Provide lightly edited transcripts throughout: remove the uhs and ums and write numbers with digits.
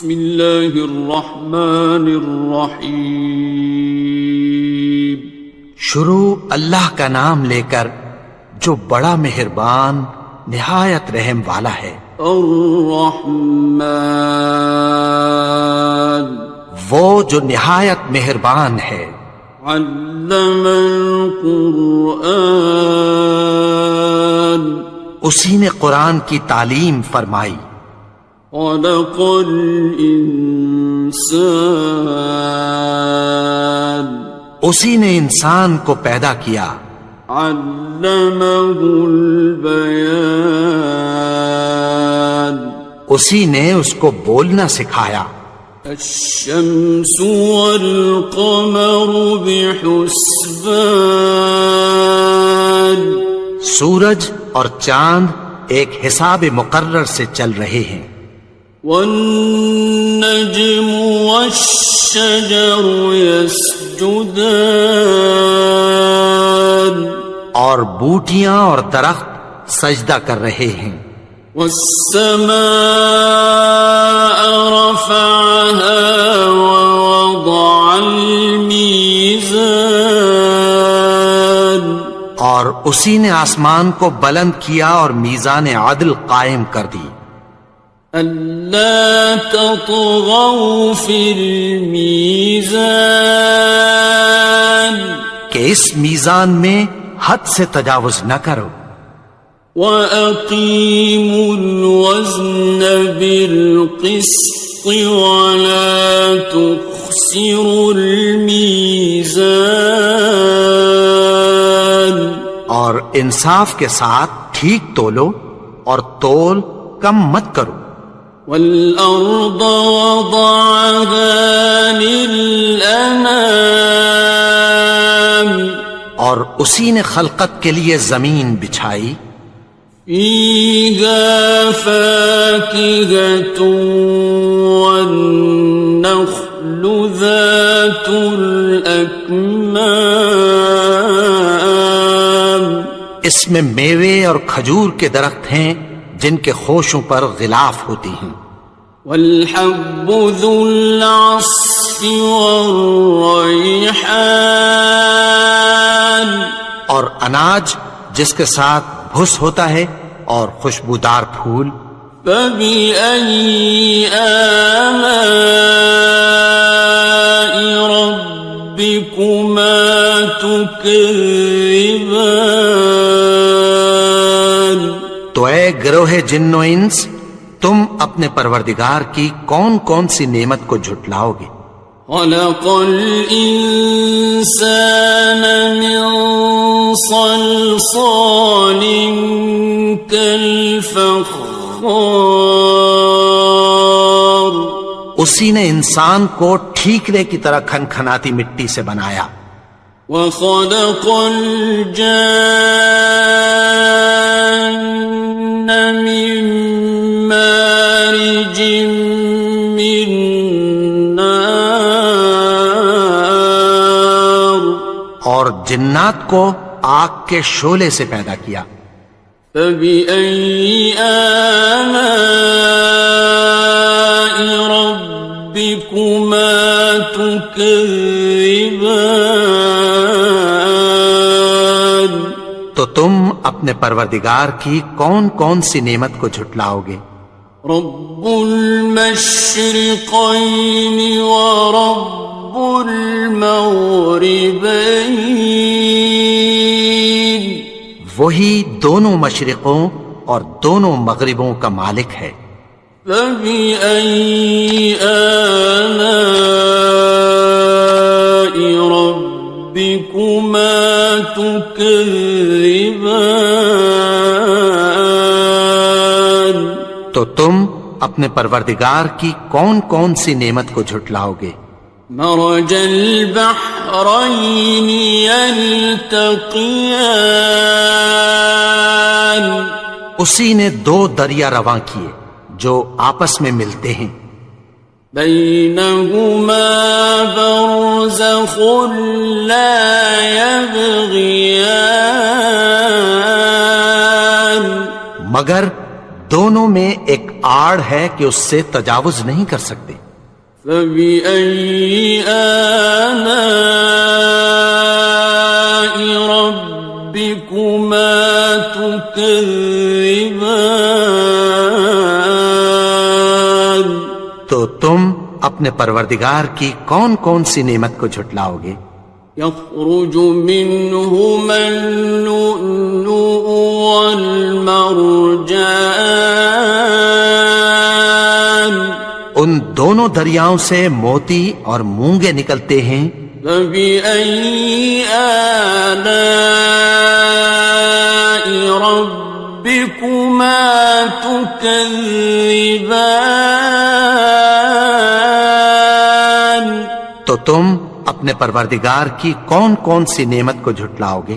بسم اللہ الرحمن الرحیم. شروع اللہ کا نام لے کر جو بڑا مہربان نہایت رحم والا ہے. الرحمن وہ جو نہایت مہربان ہے. علم القرآن اسی نے قرآن کی تعلیم فرمائی. خلق الانسان اسی نے انسان کو پیدا کیا. علمہ البیان اسی نے اس کو بولنا سکھایا. الشمس والقمر بحسبان سورج اور چاند ایک حساب مقرر سے چل رہے ہیں. والنجم والشجر يسجدان اور بوٹیاں اور درخت سجدہ کر رہے ہیں. والسماء رفعها ووضع الميزان اور اسی نے آسمان کو بلند کیا اور میزان عدل قائم کر دی. ألا تطغوا في الميزان کہ اس میزان میں حد سے تجاوز نہ کرو. وَأَقِيمُوا الْوَزْنَ بِالْقِسْطِ وَلَا تُخْسِرُوا الْمِيزَانَ اور انصاف کے ساتھ ٹھیک تولو اور تول کم مت کرو. وَالْأَرْضَ وَضَعَهَا لِلْأَنَامِ اور اسی نے خلقت کے لیے زمین بچھائی. فِيهَا فَاكِهَةٌ وَالنَّخْلُ ذَاتُ الْأَكْمَامِ اس میں میوے اور کھجور کے درخت ہیں جن کے خوشوں پر غلاف ہوتی ہیں. وَالْحَبُّ ذُو الْعَصْفِ وَالرَّيْحَانِ اور اناج جس کے ساتھ بھس ہوتا ہے اور خوشبودار پھول. فَبِأَيِّ آلَاءِ رَبِّكُمَا تُكَذِّبَانِ تو اے گروہ جن و انس تم اپنے پروردگار کی کون کون سی نعمت کو جھٹلاؤ گے. خَلَقَ الْإِنسَانَ مِنْ صَلْصَالٍ كَالْفَخَّارِ اسی نے انسان کو ٹھیکرے کی طرح کھنکھناتی مٹی سے بنایا. وَخَلَقَ الْجَانَّ مِن مَّارِجٍ مِّن نَّارٍ اور جنات کو آگ کے شعلے سے پیدا کیا. فَبِأَيِّ آلَاءِ رَبِّكُمَا تُكَذِّبَانِ تو تم اپنے پروردگار کی کون کون سی نعمت کو جھٹلاؤ گے. رب المشرقین ورب المغربین وہی دونوں مشرقوں اور دونوں مغربوں کا مالک ہے. فَبِأَيِّ آلَاءِ رَبِّكُمَا تُكَذِّبَانِ تو تم اپنے پروردگار کی کون کون سی نعمت کو جھٹلاؤ گے. مرج البحرین یلتقیان اسی نے دو دریا رواں کیے جو آپس میں ملتے ہیں. بینہما برزخ لا یبغیان مگر دونوں میں ایک آڑ ہے کہ اس سے تجاوز نہیں کر سکتے۔ فبأي آلاء ربكما تكذبان؟ تو تم اپنے پروردگار کی کون کون سی نعمت کو جھٹلاؤ گے؟ يخرج منهما اللؤلؤ والمرجان، ان دونوں دریاؤں سے موتی اور مونگے نکلتے ہیں۔ فبأي آلاء ربكما تكذبان؟ تو تم اپنے پروردگار کی کون کون سی نعمت کو جھٹلاؤ گے؟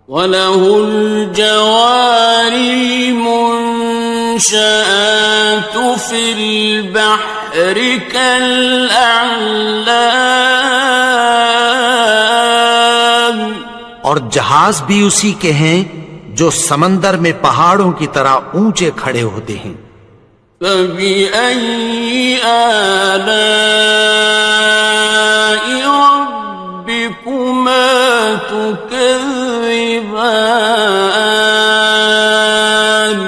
وَلَهُ الْجَوَارِ الْمُنشَآتُ فِي الْبَحْرِ كَالْأَعْلَامِ، اور جہاز بھی اسی کے ہیں جو سمندر میں پہاڑوں کی طرح اونچے کھڑے ہوتے ہیں۔ فَبِأَيِّ آلَاءِ رَبِّكُمَا تُكَذِّبَانِ؟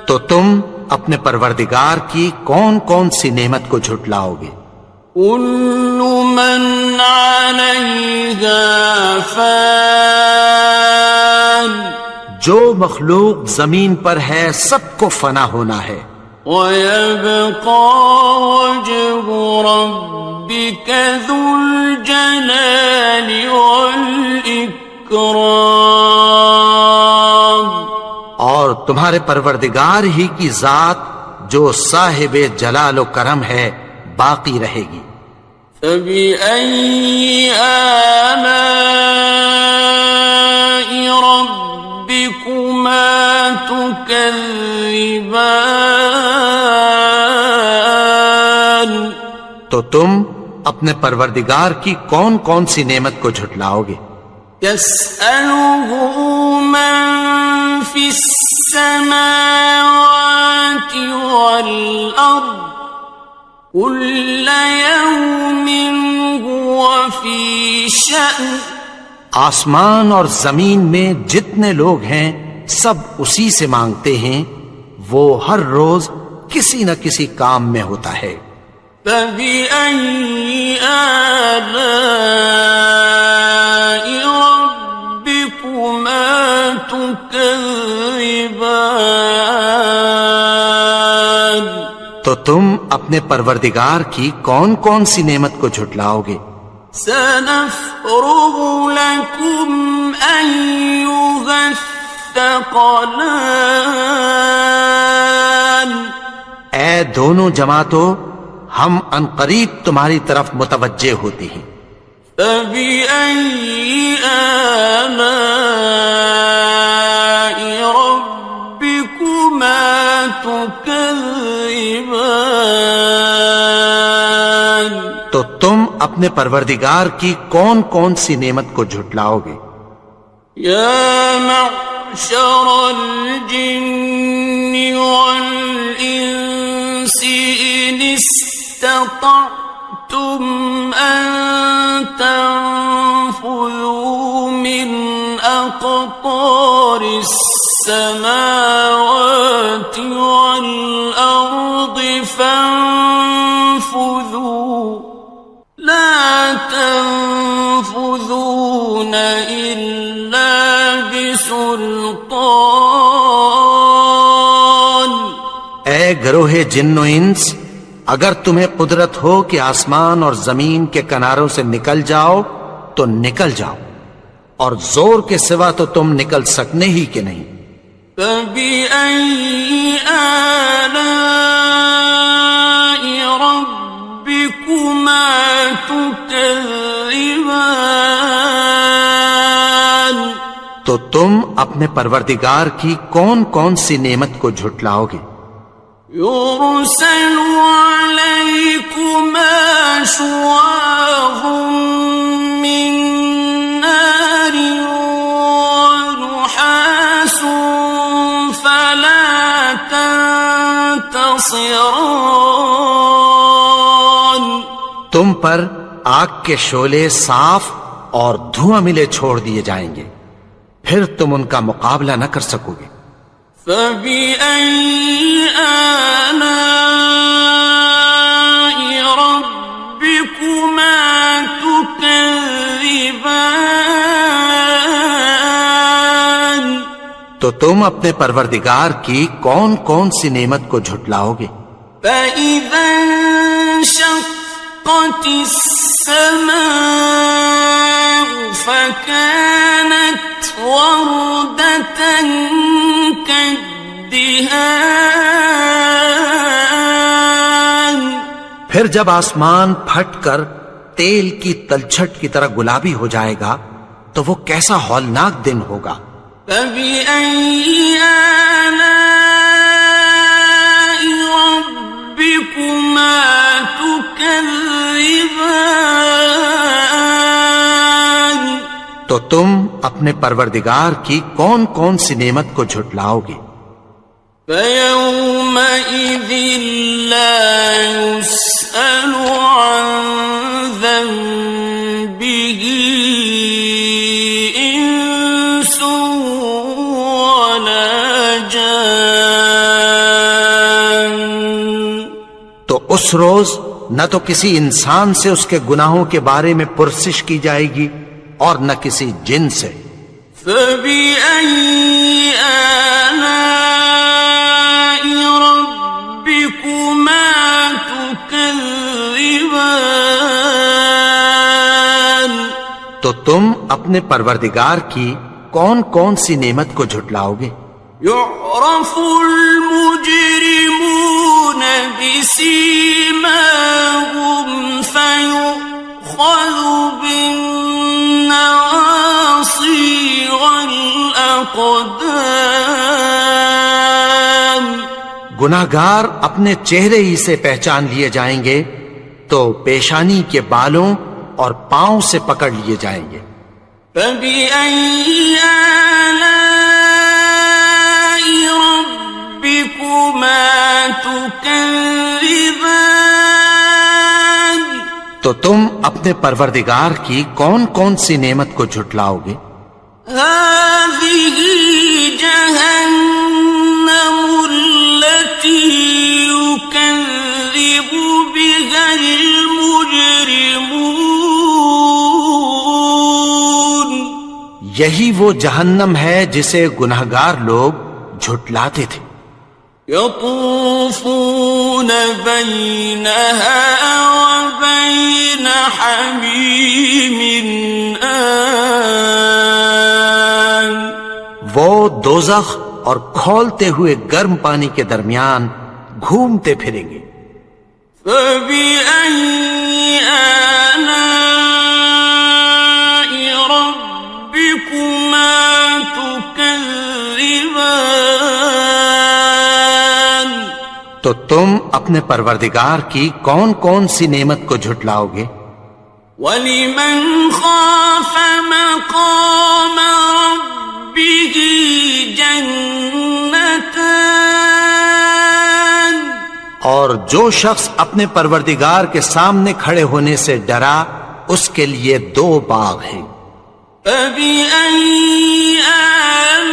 تو تم اپنے پروردگار کی کون کون سی نعمت کو جھٹلاؤ گے؟ كُلُّ مَنْ عَلَيْهَا فَانٍ، جو مخلوق زمین پر ہے سب کو فنا ہونا ہے۔ وَيَبْقَى وَجْهُ رَبِّكَ ذُو الْجَلَالِ وَالْإِكْرَامِ، اور تمہارے پروردگار ہی کی ذات جو صاحب جلال و کرم ہے باقی رہے گی۔ فَبِأَيِّ آلَاءِ رَبِّكُمَا تُكَذِّبَانِ؟ تو تم اپنے پروردگار کی کون کون سی نعمت کو جھٹلاؤ گے؟ يَسْأَلُهُ مَن فِي السَّمَاوَاتِ وَالْأَرْضِ كُلَّ يَوْمٍ هُوَ فِي شَأْنٍ، آسمان اور زمین میں جتنے لوگ ہیں سب اسی سے مانگتے ہیں، وہ ہر روز کسی نہ کسی کام میں ہوتا ہے۔ فَبِأَيِّ آلَاءِ رَبِّكُمَا تُكَذِّبَانِ؟ تو تم اپنے پروردگار کی کون کون سی نعمت کو جھٹلاؤ گے؟ سَنَفْرُغُ لَكُمْ أَيُّهَ الثَّقَلَانِ، اے دونوں جماعتوں، ہم عنقریب تمہاری طرف متوجہ ہوتے ہیں۔ فَبِأَيِّ آلَاءِ رَبِّكُمَا تُكَذِّبَانِ؟ تو تم اپنے پروردگار کی کون کون سی نعمت کو جھٹلاؤ گے؟ يَا مَعْشَرَ الْجِنِّ وَالْإِنسِ إِنِ اسْتَطَعْتُمْ أَن تَنفُذُوا مِنْ أَقْطَارِ السَّمَاوَاتِ وَالْأَرْضِ فَانفُذُوا لَا تَنفُذُونَ إِلَّا بِسُلْطَانٍ۔ اے گروہ جن و انس، اگر تمہیں قدرت ہو کہ آسمان اور زمین کے کناروں سے نکل جاؤ تو نکل جاؤ، اور زور کے سوا تو تم نکل سکنے ہی کہ نہیں۔ فَبِأَيِّ آلَاءِ رَبِّكُمَا تُكَذِّبَانِ؟ تو تم اپنے پروردگار کی کون کون سی نعمت کو جھٹلاؤ گے؟ يُرْسَلُ عَلَيْكُمَا شُوَاظٌ مِّن نَّارٍ وَنُحَاسٌ فَلَا تَنتَصِرَانِ؟ ناصران. تم پر آگ کے شعلے صاف اور دھواں ملے چھوڑ دیے جائیں گے، پھر تم ان کا مقابلہ نہ کر سکو گے۔ فَبِأَيِّ آلَاءِ رَبِّكُمَا تُكَذِّبَانِ. تو تم اپنے پروردگار کی کون کون سی نعمت کو جھٹلاؤ گے؟ فَإِذَا انشَقَّتِ السَّمَاءُ فَكَانَتْ وَرْدَةً كَالدِّهَانِ. پھر جب آسمان پھٹ کر تیل کی تلچھٹ کی طرح گلابی ہو جائے گا تو وہ کیسا ہولناک دن ہوگا۔ فَبِأَيِّ آلَاءِ رَبِّكُمَا تُكَذِّبَانِ. تو تم اپنے پروردگار کی کون کون سی نعمت کو جھٹلاؤ گے؟ فَيَوْمَئِذٍ لَا يُسْأَلُ عَنْ ذَنبِهِ إِنسٌ وَلَا جَانٌ. تو اس روز نہ تو کسی انسان سے اس کے گناہوں کے بارے میں پرسش کی جائے گی اور نہ کسی جن سے۔ فَبِأَيِّ آلَاءِ رَبِّكُمَا تُكَذِّبَانِ. تو تم اپنے پروردگار کی کون کون سی نعمت کو جھٹلاؤ گے؟ يُعْرَفُ الْمُجْرِمُونَ بِسِيمَاهُمْ فَيُؤْخَذُ بِالنَّوَاصِي وَالْأَقْدَامِ. گناہگار اپنے چہرے ہی سے پہچان لیے جائیں گے تو پیشانی کے بالوں اور پاؤں سے پکڑ لیے جائیں گے۔ فَبِأَيِّ آلَاءِ رَبِّكُمَا تُكَذِّبَانِ. تو تم اپنے پروردگار کی کون کون سی نعمت کو جھٹلاؤ گے؟ هَذِهِ جَهَنَّمُ الَّتِي يُكَذِّبُ بِهَا الْمُجْرِمُونَ. یہی وہ جہنم ہے جسے گناہگار لوگ جھٹلاتے تھے۔ يَطُوفُونَ بَيْنَهَا وَبَيْنَ حَمِيمٍ آنٍ. وہ دوزخ اور کھولتے ہوئے گرم پانی کے درمیان گھومتے پھریں گے۔ فَبِأَيِّ آلَاءِ رَبِّكُمَا تُكَذِّبَانِ. تو تم اپنے پروردگار کی کون کون سی نعمت کو جھٹلاؤ گے؟ وَلِمَنْ خَافَ مَقَامَ رَبِّهِ جَنَّتَانِ. اور جو شخص اپنے پروردگار کے سامنے کھڑے ہونے سے ڈرا اس کے لیے 2 باغ ہیں۔ فَبِأَيِّ آلَاءِ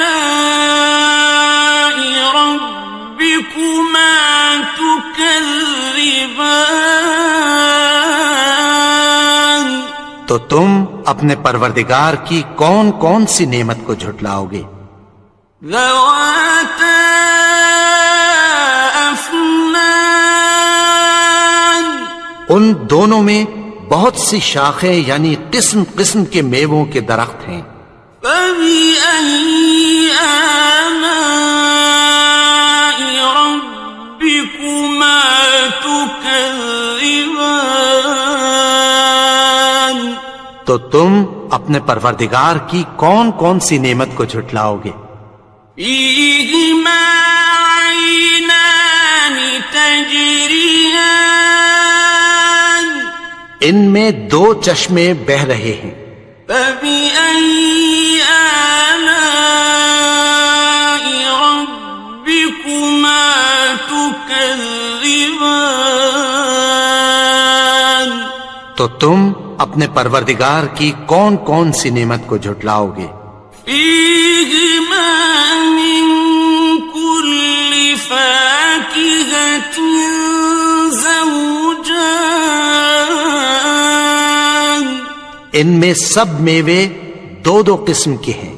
رَبِّكُمَا تُكَذِّبَانِ. تو تم اپنے پروردگار کی کون کون سی نعمت کو جھٹلاؤ گے؟ ذَوَاتَا أَفْنَانٍ. ان دونوں میں بہت سی شاخیں یعنی قسم قسم کے میووں کے درخت ہیں۔ فَبِأَيِّ آلَاءِ رَبِّكُمَا تُكَذِّبَانِ. تو تم اپنے پروردگار کی کون کون سی نعمت کو جھٹلاؤ گے؟ فِيهِمَا عَيْنَانِ تَجْرِيَانِ. ان میں 2 چشمے بہ رہے ہیں۔ فَبِأَيِّ آلَاءِ رَبِّكُمَا تُكَذِّبَانِ. تكذبان تو تم اپنے پروردگار کی کون کون سی نعمت کو جھٹلاؤ گے؟ فيهما من كل فاكهة زوجان ان میں سب میوے دو دو قسم کے ہیں۔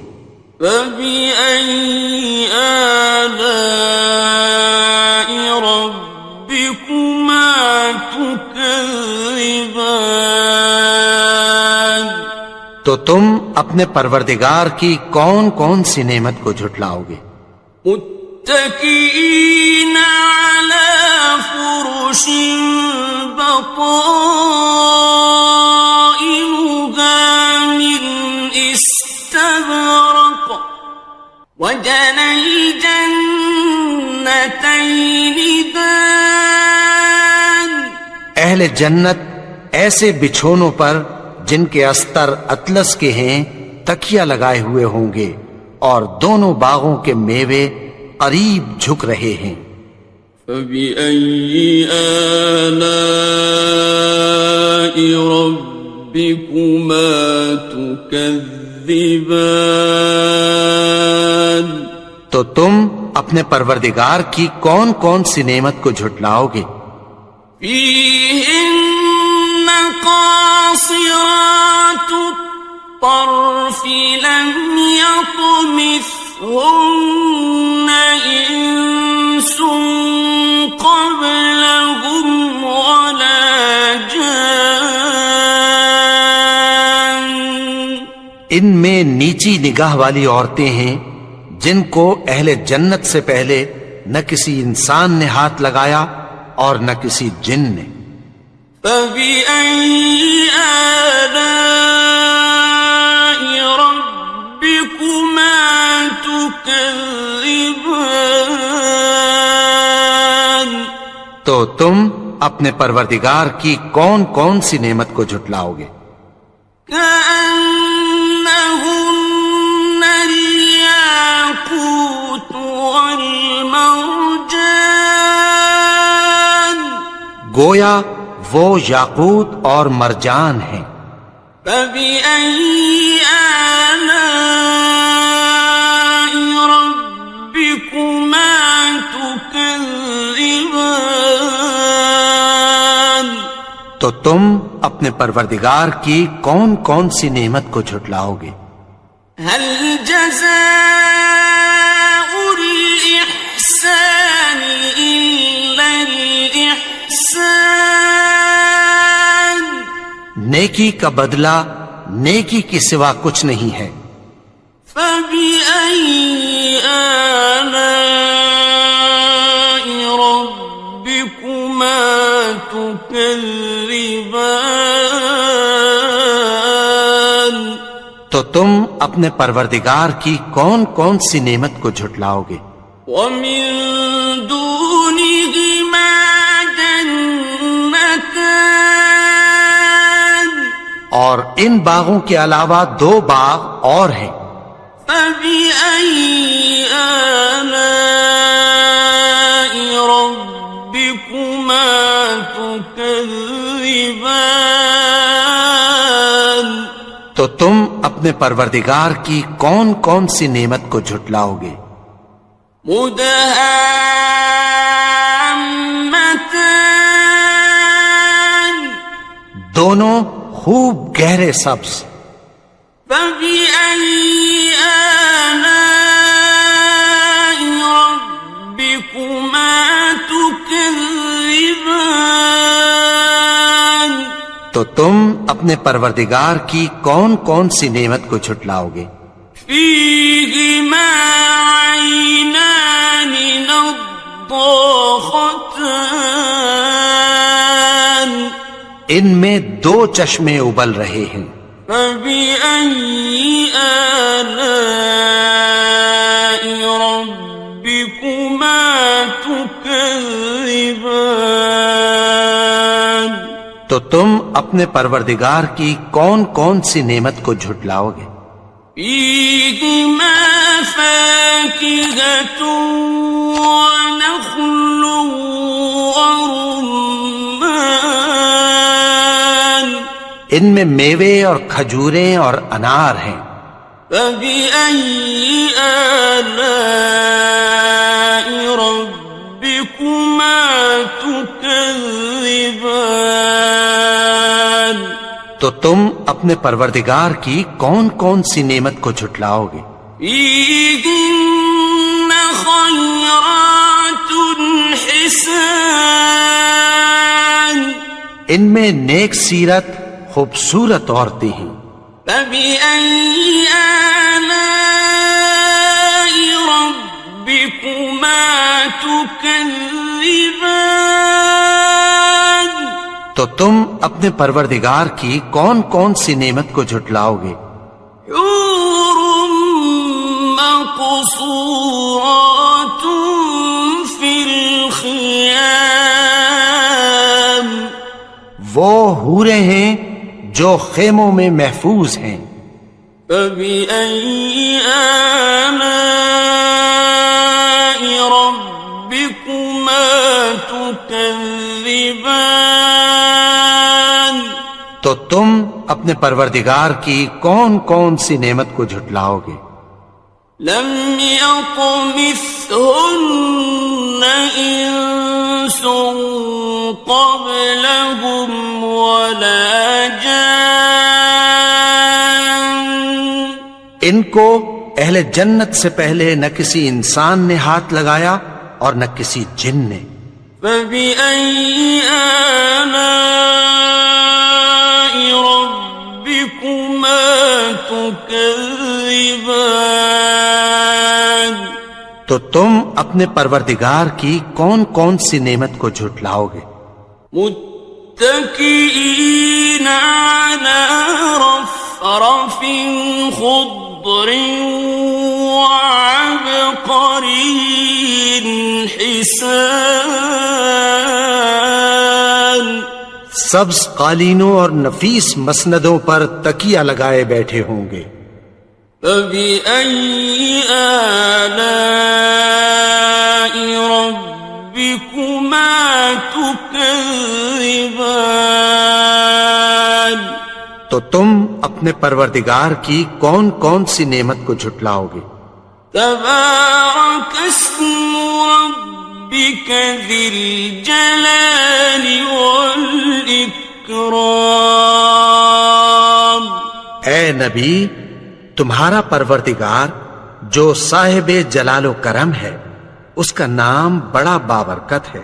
فبأي آلاء ربكما تكذبان تو تم اپنے پروردگار کی کون کون سی نعمت کو جھٹلاؤ گے؟ متكئين على فرش بطائنها من استبرق وجنى الجنتين دان اہل جنت ایسے بچھونوں پر جن کے استر اطلس کے ہیں تکیہ لگائے ہوئے ہوں گے، اور دونوں باغوں کے میوے قریب جھک رہے ہیں۔ فبأي آلاء ربكما تكذبان تو تم اپنے پروردگار کی کون کون سی نعمت کو جھٹلاؤ گے؟ فيهن قاصرات الطرف لم يطمثهن إنس قبلهم ولا جان ان میں نیچی نگاہ والی عورتیں ہیں جن کو اہل جنت سے پہلے نہ کسی انسان نے ہاتھ لگایا اور نہ کسی جن نے۔ فبأي آلاء ربكما تكذبان تو تم اپنے پروردگار کی کون کون سی نعمت کو جھٹلاؤ گے؟ كأنهن الياقوت والمرجان گویا وہ یاقوت اور مرجان ہیں۔ فبأي آلاء ربكما تكذبان تو تم اپنے پروردگار کی کون کون سی نعمت کو جھٹلاؤ گے؟ هل جزاء الإحسان إلا الإحسان نیکی کا بدلہ نیکی کے سوا کچھ نہیں ہے۔ فبأي آلاء ربكما تكذبان تو تم اپنے پروردگار کی کون کون سی نعمت کو جھٹلاؤ گے؟ ومن دونهما جنتان اور ان باغوں کے علاوہ دو باغ اور ہیں۔ فبأي آلاء ربكما تكذبان تو تم اپنے پروردگار کی کون کون سی نعمت کو جھٹلاؤ گے؟ مدهامتان دونوں خوب گہرے سبز۔ فبأي آلاء ربكما تكذبان تو تم اپنے پروردگار کی کون کون سی نعمت کو جھٹلاؤ گے؟ فيهما عينان نضاختان ان میں دو چشمے ابل رہے ہیں۔ فبأي آلاء ربكما تكذبان تو تم اپنے پروردگار کی کون کون سی نعمت کو جھٹلاؤ گے؟ فيهما فاكهة ونخل ورمان ان میں میوے اور کھجوریں اور انار ہیں۔ فبأي آلاء ربكما تكذبان؟ تو تم اپنے پروردگار کی کون کون سی نعمت کو جھٹلاؤ گے؟ فيهن خيرات حسان، ان میں نیک سیرت خوبصورت عورتیں ہیں۔ فبأي آلاء ربكما تكذبان؟ تو تم اپنے پروردگار کی کون کون سی نعمت کو جھٹلاؤ گے؟ حور مقصورات في الخيام، وہ حوریں ہیں جو خیموں میں محفوظ ہیں۔ فبأي آلاء ربكما تكذبان؟ تو تم اپنے پروردگار کی کون کون سی نعمت کو جھٹلاؤ گے؟ لم يطمثهن إنس قبلهم ولا جان، ان کو اہل جنت سے پہلے نہ کسی انسان نے ہاتھ لگایا اور نہ کسی جن نے۔ فبأي آلاء ربكما تكذبان؟ تو تم اپنے پروردگار کی کون کون سی نعمت کو جھٹلاؤ گے؟ متكئين على رفرف خضر وعبقري حسان، سبز قالینوں اور نفیس مسندوں پر تکیہ لگائے بیٹھے ہوں گے۔ فبأي آلاء ربكما تكذبان؟ تو تم اپنے پروردگار کی کون کون سی نعمت کو جھٹلاؤ گے؟ تبارك اسم ربك ذي الجلال والإكرام۔ اے نبی، تمہارا پروردگار جو صاحب جلال و کرم ہے، اس کا نام بڑا بابرکت ہے۔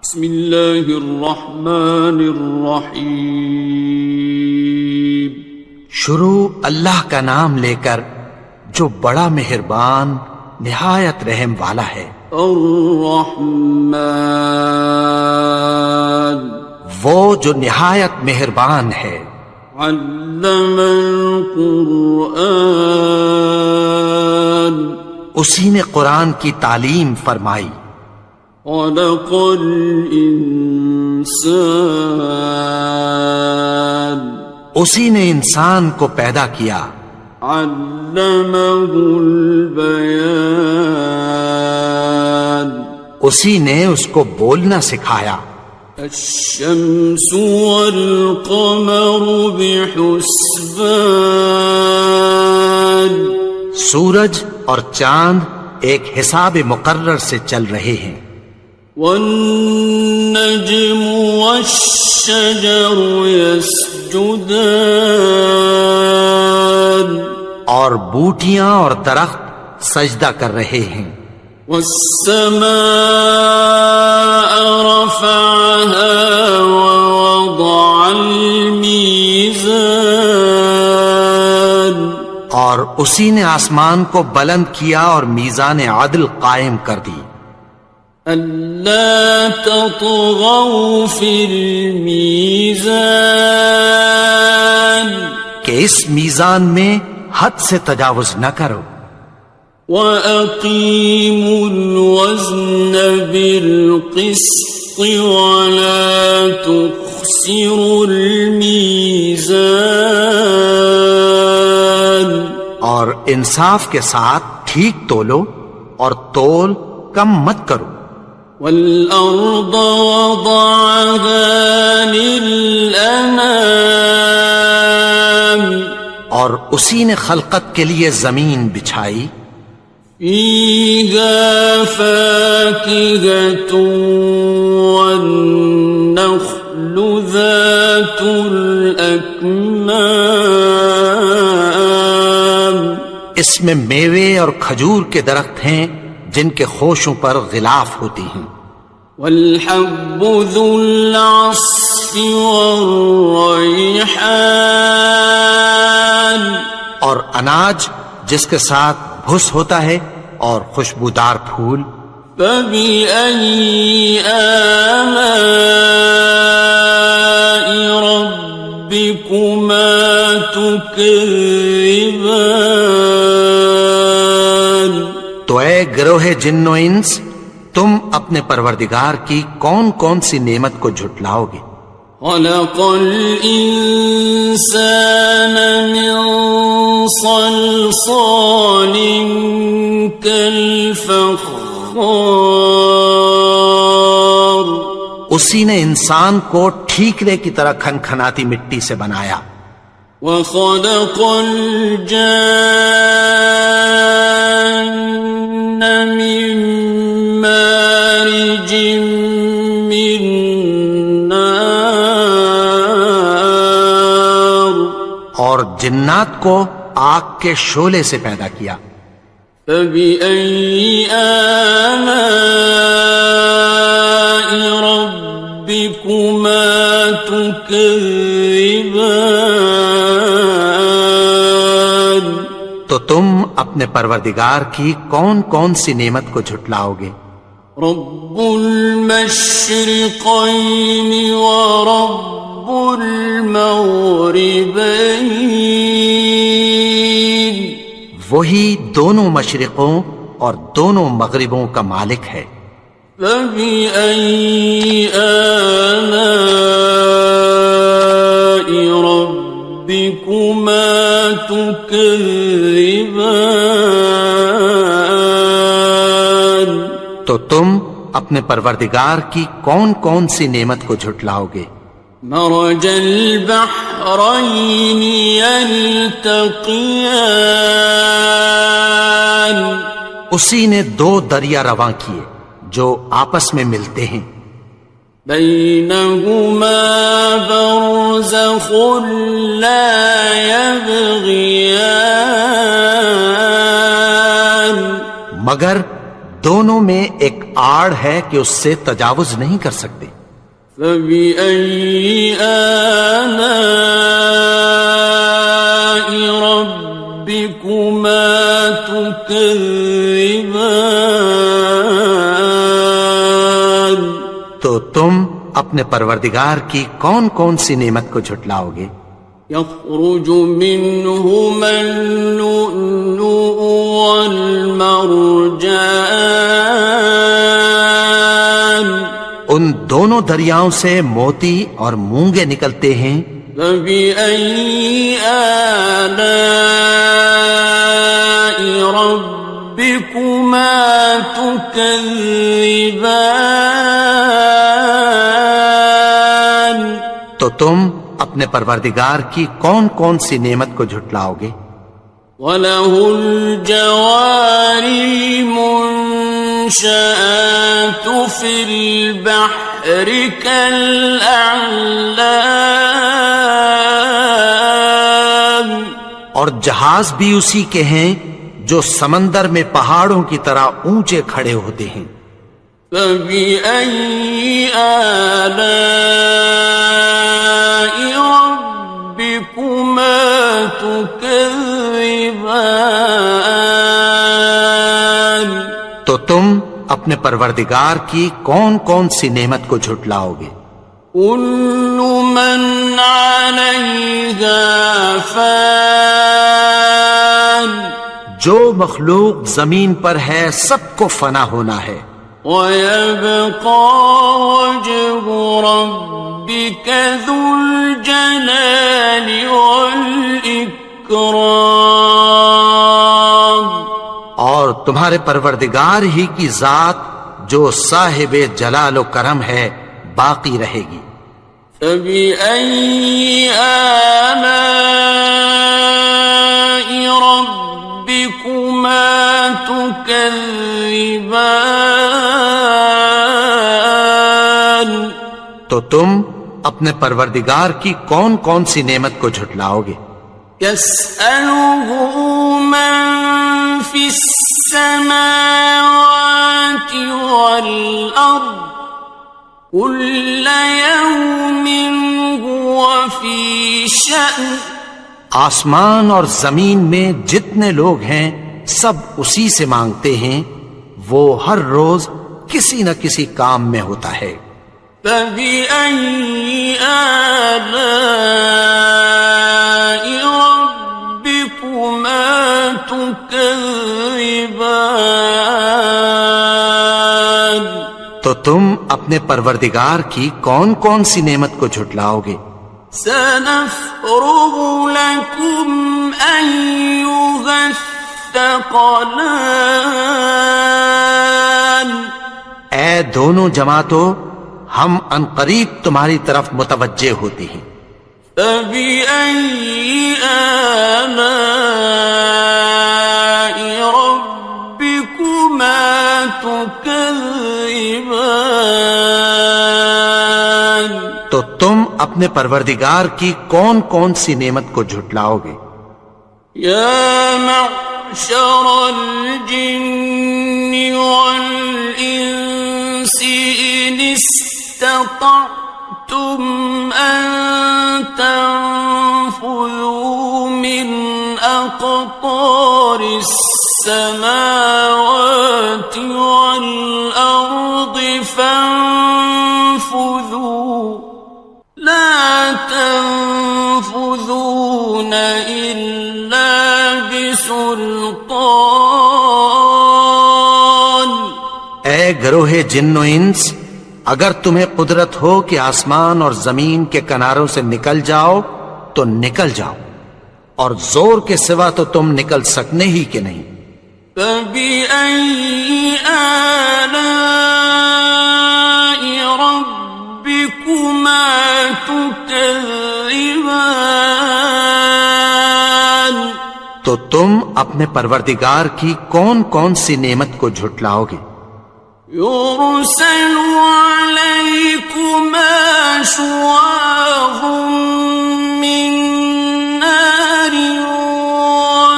بسم اللہ الرحمن الرحیم، شروع اللہ کا نام لے کر جو بڑا مہربان نہایت رحم والا ہے۔ الرحمن، وہ جو نہایت مہربان ہے۔ علم القرآن، اسی نے قرآن کی تعلیم فرمائی۔ خلق الانسان، اسی نے انسان کو پیدا کیا۔ علمہ البیان، اسی نے اس کو بولنا سکھایا۔ الشمس والقمر بحسبان، سورج اور چاند ایک حساب مقرر سے چل رہے ہیں۔ والنجم والشجر يسجدان، اور بوٹیاں اور درخت سجدہ کر رہے ہیں۔ والسماء رفعها ووضع الميزان، اور اسی نے آسمان کو بلند کیا اور میزان عدل قائم کر دی۔ ألا تطغوا في الميزان، کہ اس میزان میں حد سے تجاوز نہ کرو۔ وَأَقِيمُوا الْوَزْنَ بِالْقِسْطِ وَلَا تُخْسِرُوا الْمِيزَانَ، اور انصاف کے ساتھ ٹھیک تولو اور تول کم مت کرو۔ وَالْأَرْضَ وَضَعَهَا لِلْأَنَامِ، اور اسی نے خلقت کے لیے زمین بچھائی، فيها فاكهة والنخل ذات الأكمام، اس میں میوے اور کھجور کے درخت ہیں جن کے خوشوں پر غلاف ہوتی ہیں، والحب ذو العصف والریحان، اور اناج جس کے ساتھ بھس ہوتا ہے اور خوشبودار پھول، فبأي آلاء ربكما تكذبان، تو اے گروہ جن و انس، تم اپنے پروردگار کی کون کون سی نعمت کو جھٹلاؤ گے؟ خلق الإنسان من صلصال كالفخار، اسی نے انسان کو ٹھیکرے کی طرح کھنکھناتی مٹی سے بنایا، وخلق الجان من مارج من نار، اور جنات کو آگ کے شعلے سے پیدا کیا، فبأي آلاء ربكما تكذبان، تو تم اپنے پروردگار کی کون کون سی نعمت کو جھٹلاؤ گے؟ رب المشرقين ورب المغربين، وہی دونوں مشرقوں اور دونوں مغربوں کا مالک ہے، فبأي آلاء ربكما تكذبان، تو تم اپنے پروردگار کی کون کون سی نعمت کو جھٹلاؤ گے؟ مرج البحرين يلتقيان، اسی نے دو دریا رواں کیے جو آپس میں ملتے ہیں، بينهما برزخ لا يبغيان، مگر دونوں میں ایک آڑ ہے کہ اس سے تجاوز نہیں کر سکتے، فبأي آلاء ربكما تكذبان، تو تم اپنے پروردگار کی کون کون سی نعمت کو جھٹلاؤ گے؟ يخرج منهما اللؤلؤ والمرجان، ان دونوں دریاؤں سے موتی اور مونگے نکلتے ہیں، فبأي آلاء ربكما تكذبان، تو تم اپنے پروردگار کی کون کون سی نعمت کو جھٹلاؤ گے؟ وَلَهُ الْجَوَارِ الْمُنشَآتُ فِي الْبَحْرِ كَالْأَعْلَامِ، اور جہاز بھی اسی کے ہیں جو سمندر میں پہاڑوں کی طرح اونچے کھڑے ہوتے ہیں، فَبِأَيِّ آلَاءِ رَبِّكُمَا تُكَذِّبَانِ، تو تم اپنے پروردگار کی کون کون سی نعمت کو جھٹلاؤ گے؟ كُلُّ مَنْ عَلَيْهَا فَانٍ، جو مخلوق زمین پر ہے سب کو فنا ہونا ہے، وَيَبْقَى وَجْهُ رَبِّكَ ذُو الْجَلَالِ وَالْإِكْرَامِ، اور تمہارے پروردگار ہی کی ذات جو صاحب جلال و کرم ہے باقی رہے گی، فَبِأَيِّ آلَاءِ تكذبان تو تم اپنے پروردگار کی کون کون سی نعمت کو جھٹلاؤ گے؟ يسأله من في السماوات والأرض كل يوم هو في شأن آسمان اور زمین میں جتنے لوگ ہیں سب اسی سے مانگتے ہیں، وہ ہر روز کسی نہ کسی کام میں ہوتا ہے۔ فبأي آلاء ربكما تكذبان تو تم اپنے پروردگار کی کون کون سی نعمت کو جھٹلاؤ گے؟ سنفرغ لكم أيها الثقلان اے دونوں جماعتوں، ہم عنقریب تمہاری طرف متوجہ ہوتے ہیں۔ فبأي آلاء ربكما تكذبان تو تم اپنے پروردگار کی کون کون سی نعمت کو جھٹلاؤ گے؟ يا معشر الجن والإنس إن استطعتم أن تنفذوا من أقطار السماوات والأرض فانفذوا لا تنفذون إلا بسلطان اے گروہ جن و انس، اگر تمہیں قدرت ہو کہ آسمان اور زمین کے کناروں سے نکل جاؤ تو نکل جاؤ، اور زور کے سوا تو تم نکل سکنے ہی کہ نہیں۔ فبأي آلاء ربكما تكذبان تو تم اپنے پروردگار کی کون کون سی نعمت کو جھٹلاؤ گے؟ يرسل عليكما شواظ من نار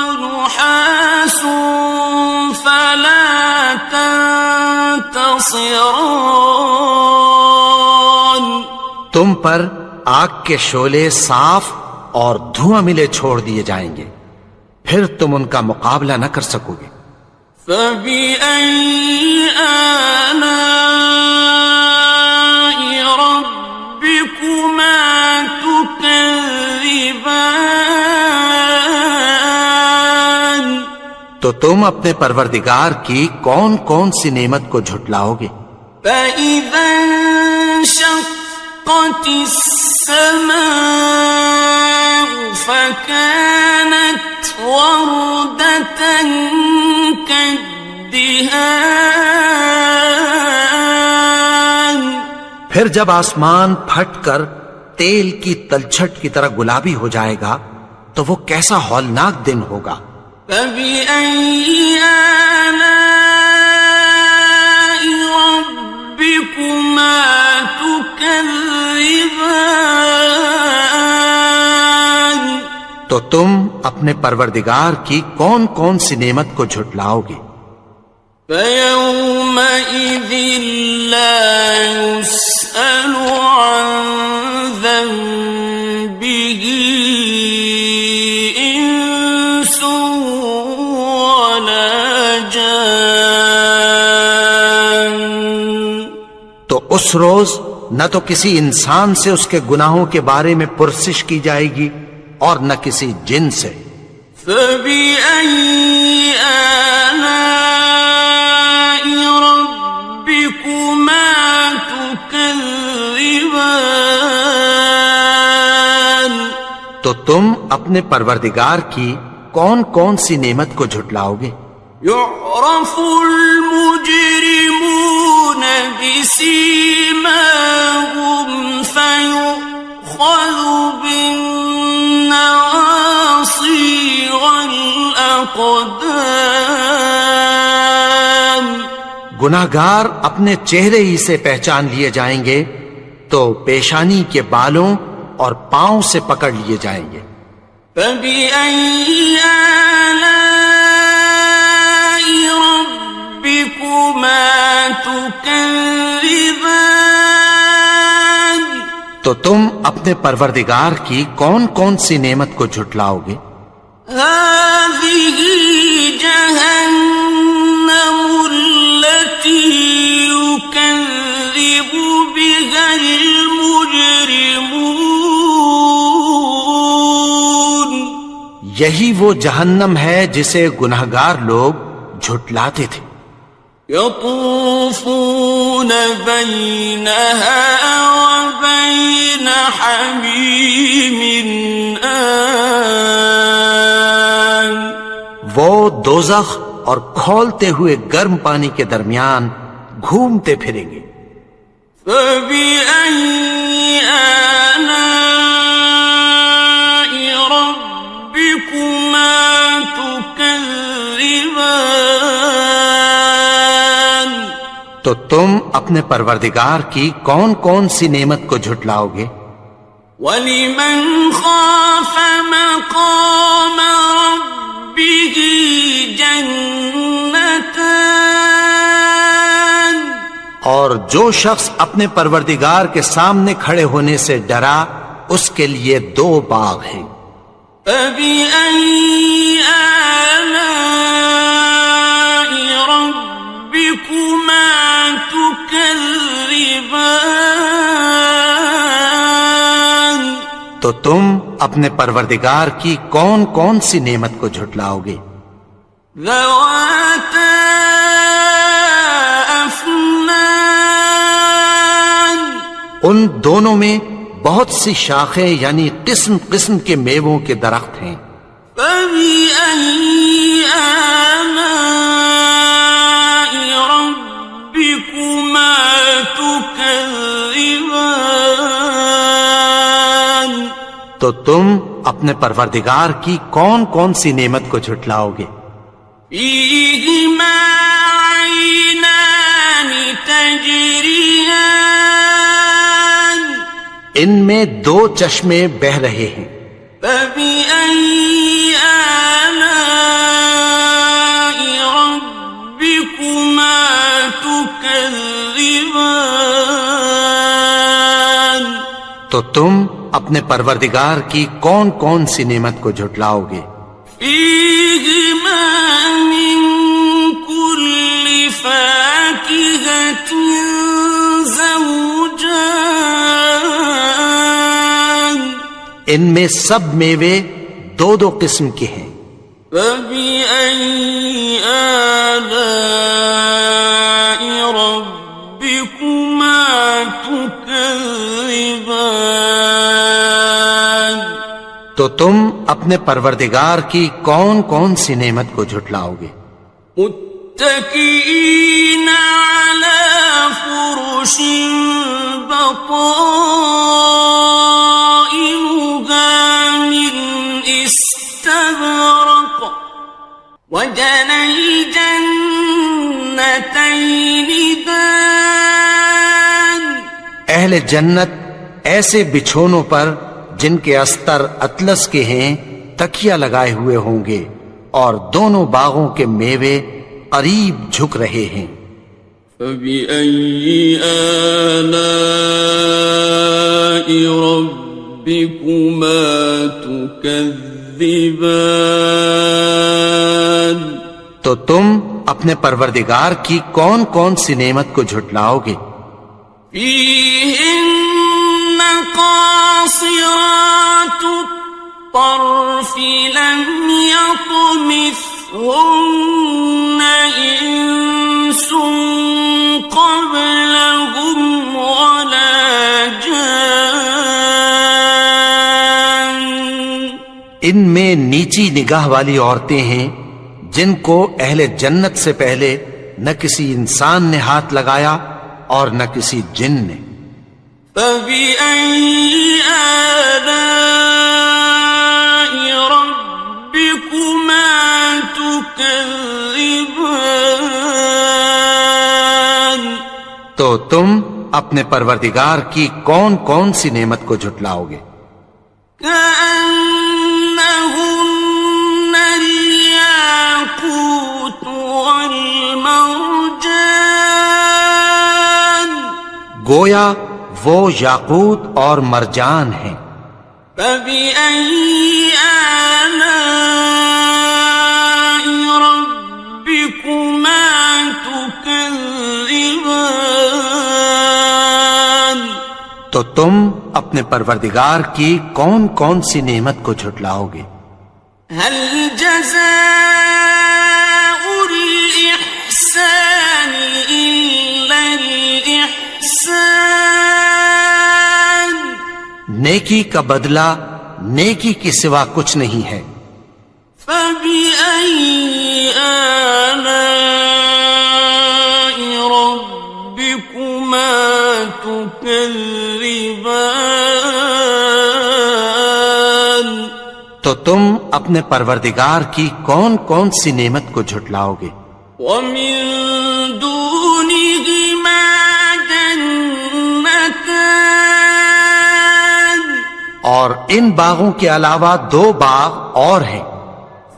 ونحاس فلا تنتصران تم پر آگ کے شعلے صاف اور دھواں ملے چھوڑ دیے جائیں گے، پھر تم ان کا مقابلہ نہ کر سکو گے۔ فبأي آلاء ربكما تكذبان تو تم اپنے پروردگار کی کون کون سی نعمت کو جھٹلاؤ گے؟ فإذا انشقت السماء فكانت وردة كالدهان پھر جب آسمان پھٹ کر تیل کی تلچھٹ کی طرح گلابی ہو جائے گا تو وہ کیسا ہولناک دن ہوگا۔ فبأي آلاء ربكما تكذبان تو تم اپنے پروردگار کی کون کون سی نعمت کو جھٹلاؤ گے؟ فيومئذ لا يسأل عن ذنبه إنس ولا جان تو اس روز نہ تو کسی انسان سے اس کے گناہوں کے بارے میں پرسش کی جائے گی اور نہ کسی جن سے۔ فبأي آلاء ربكما تكذبان تو تم اپنے پروردگار کی کون کون سی نعمت کو جھٹلاؤ گے؟ يعرف المجرمون بسيماهم فيؤخذ بالنواصي والأقدام گناہگار اپنے چہرے ہی سے پہچان لیے جائیں گے تو پیشانی کے بالوں اور پاؤں سے پکڑ لیے جائیں گے۔ فَبِأَيِّ آلَاءِ رَبِّكُمَا تُكَذِّبَانِ؟ تو تم اپنے پروردگار کی کون کون سی نعمت کو جھٹلاؤ گے؟ هَٰذِهِ جَهَنَّمُ الَّتِي يُكَذِّبُ بِهَا الْمُجْرِمُونَ۔ یہی وہ جہنم ہے جسے گناہگار لوگ جھٹلاتے تھے۔ يطوفون بينها وبين حميم آن۔ وہ دوزخ اور کھولتے ہوئے گرم پانی کے درمیان گھومتے پھریں گے۔ فَبِأَيِّ آلَاءِ رَبِّكُمَا تُكَذِّبَانِ؟ تو تم اپنے پروردگار کی کون کون سی نعمت کو جھٹلاؤ گے؟ وَلِمَنْ خَافَ مَقَامَ رَبِّهِ جَنَّتَانِ؟ اور جو شخص اپنے پروردگار کے سامنے کھڑے ہونے سے ڈرا اس کے لیے 2 باغ ہیں۔ فَبِأَيِّ آلَاءِ رَبِّكُمَا تُكَذِّبَانِ؟ تو تم اپنے پروردگار کی کون کون سی نعمت کو جھٹلاؤ گے؟ ذَوَاتَا أَفْنَانٍ؟ ان دونوں میں بہت سی شاخیں یعنی قسم قسم کے میووں کے درخت ہیں۔ فَبِأَيِّ آلَاءِ رَبِّكُمَا تُكَذِّبَانِ؟ تو تم اپنے پروردگار کی کون کون سی نعمت کو جھٹلاؤ گے؟ فِيهِمَا عَيْنَانِ تَجْرِيَانِ؟ ان میں 2 چشمے بہ رہے ہیں۔ فَبِأَيِّ آلَاءِ رَبِّكُمَا تُكَذِّبَانِ؟ تو تم اپنے پروردگار کی کون کون سی نعمت کو جھٹلاؤ گے؟ فِيهِمَا مِن كُلِّ فَاكِهَةٍ زَوْجَانِ؟ ان میں سب میوے 2 قسم کے ہیں۔ فَبِأَيِّ آلَاءِ رَبِّكُمَا تُكَذِّبَانِ؟ تو تم اپنے پروردگار کی کون کون سی نعمت کو جھٹلاؤ گے؟ متكئين على فرش بطائنها من استبرق وجنى الجنتين دان۔ اہل جنت ایسے بچھونوں پر جن کے استر اطلس کے ہیں تکیہ لگائے ہوئے ہوں گے اور دونوں باغوں کے میوے قریب جھک رہے ہیں۔ فَبِأَيِّ آلَاءِ رَبِّكُمَا تُكَذِّبَانِ؟ تو تم اپنے پروردگار کی کون کون سی نعمت کو جھٹلاؤ گے؟ فِيهِنَّ قَاصِرَاتُ الطَّرْفِ لَمْ يَطْمِثْهُنَّ إِنسٌ قَبْلَهُمْ وَلَا جَانٌّ۔ ان میں نیچی نگاہ والی عورتیں ہیں جن کو اہل جنت سے پہلے نہ کسی انسان نے ہاتھ لگایا اور نہ کسی جن نے۔ فَبِأَيِّ آلَاءِ رَبِّكُمَا تُكَذِّبَانِ؟ تو تم اپنے پروردگار کی کون کون سی نعمت کو جھٹلاؤ گے؟ كأنهن الياقوت والمرجان گویا وہ یاقوت اور مرجان ہیں۔ فبأي آلاء ربكما تكذبان تو تم اپنے پروردگار کی کون کون سی نعمت کو جھٹلاؤ گے؟ هل جزاء الإحسان إلا الإحسان نیکی کا بدلہ نیکی کے سوا کچھ نہیں ہے۔ فبأي آلاء ربكما تكذبان تو تم اپنے پروردگار کی کون کون سی نعمت کو جھٹلاؤ گے؟ ومن دونهما جنتان اور ان باغوں کے علاوہ دو باغ اور ہیں۔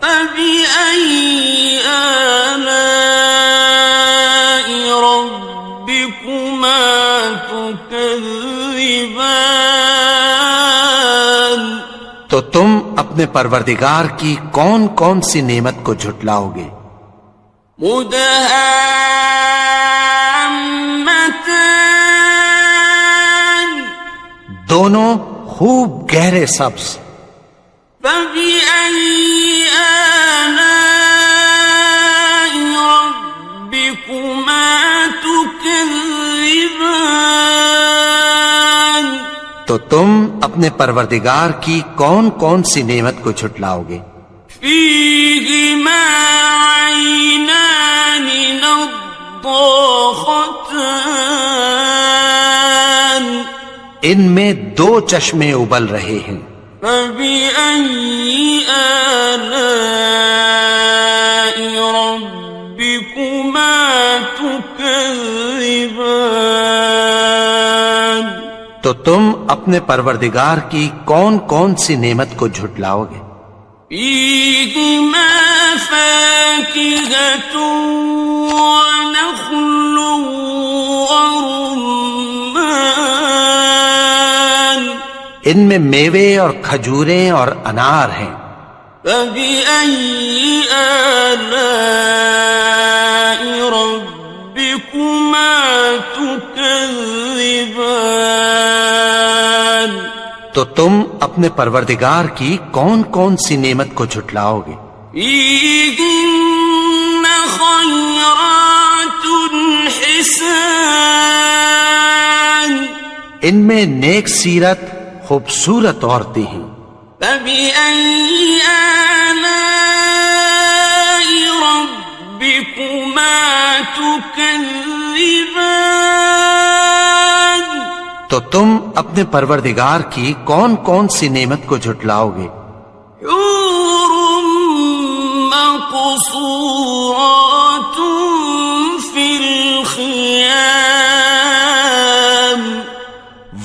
فبأي آلاء ربكما تكذبان تو تم اپنے پروردگار کی کون کون سی نعمت کو جھٹلاؤ گے؟ مدهامتان دونوں خوب گہرے سبز۔ فبأي آلاء ربكما تكذبان تو تم اپنے پروردگار کی کون کون سی نعمت کو جھٹلاؤ گے؟ فيهما عينان نضاختان ان میں دو چشمے ابل رہے ہیں۔ فبأي آلاء ربكما تكذبان تو تم اپنے پروردگار کی کون کون سی نعمت کو جھٹلاؤ گے؟ فيهما فاكهة ونخل ورمان ان میں میوے اور کھجوریں اور انار ہیں۔ فبأي آلاء ربكما تكذبان تو تم اپنے پروردگار کی کون کون سی نعمت کو جھٹلاؤ گے؟ فيهن خيرات حسان ان میں نیک سیرت خوبصورت عورتیں ہیں۔ فبأي آلاء ربكما تكذبان تو تم اپنے پروردگار کی کون کون سی نعمت کو جھٹلاؤ گے؟ حور مقصورات في الخيام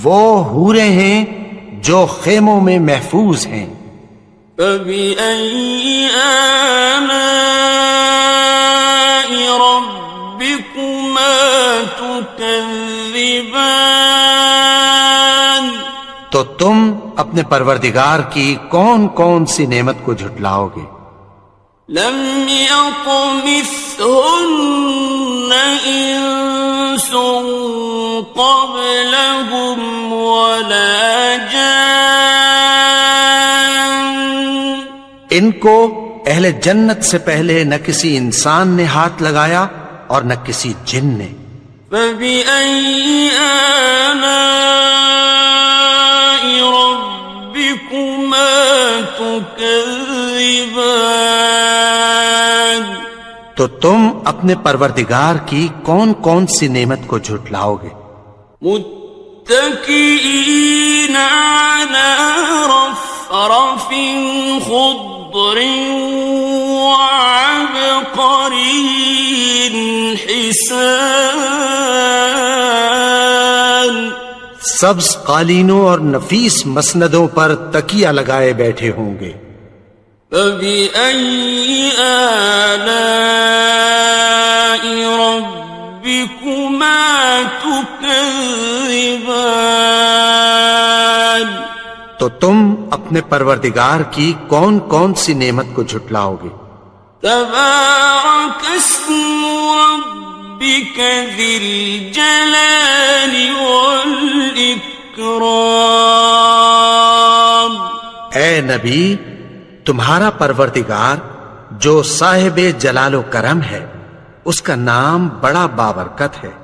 وہ حوریں ہیں جو خیموں میں محفوظ ہیں۔ فبأي آلاء ربكما تكذبان تو تم اپنے پروردگار کی کون کون سی نعمت کو جھٹلاؤ گے؟ لم يطمثهن إنس قبلهم ولا جان ان کو اہل جنت سے پہلے نہ کسی انسان نے ہاتھ لگایا اور نہ کسی جن نے۔ فبأي آلاء ربكما تكذبان تو تم اپنے پروردگار کی کون کون سی نعمت کو جھٹلاؤ گے؟ متكئين على رفرف خضر وعبقري حسان سبز قالینوں اور نفیس مسندوں پر تکیہ لگائے بیٹھے ہوں گے. فَبِأَيِّ آلَاءِ رَبِّكُمَا تُكَذِّبَانِ تو تم اپنے پروردگار کی کون کون سی نعمت کو جھٹلاؤ گے؟ تبارک اسم ربک ذی الجلال والاکرام. اے نبی، تمہارا پروردگار جو صاحب جلال و کرم ہے، اس کا نام بڑا بابرکت ہے.